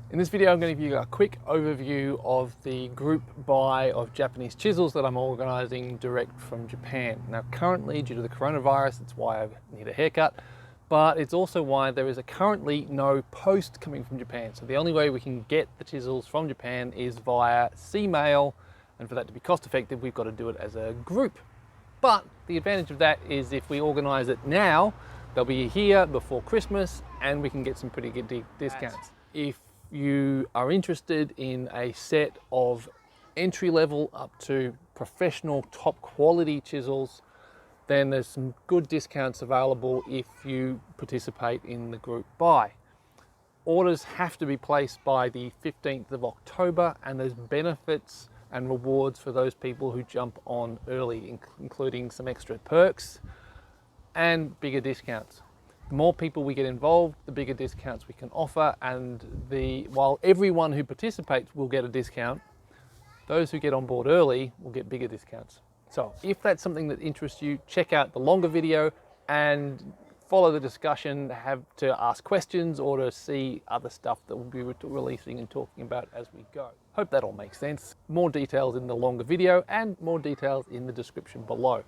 In this video, I'm going to give you a quick overview of the group buy of Japanese chisels that I'm organising direct from Japan. Now, currently, due to the coronavirus, it's why I need a haircut, but it's also why there is currently no post coming from Japan. So the only way we can get the chisels from Japan is via sea mail, and for that to be cost effective, we've got to do it as a group. But the advantage of that is if we organise it now, they'll be here before Christmas and we can get some pretty good discounts. If you are interested in a set of entry level up to professional top quality chisels, then there's some good discounts available if you participate in the group buy. Orders have to be placed by the 15th of October, and there's benefits and rewards for those people who jump on early, including some extra perks and bigger discounts. The more people we get involved, the bigger discounts we can offer, and while everyone who participates will get a discount, those who get on board early will get bigger discounts. So if that's something that interests you, check out the longer video and follow the discussion, have to ask questions or to see other stuff that we'll be releasing and talking about as we go. Hope that all makes sense. More details in the longer video and more details in the description below.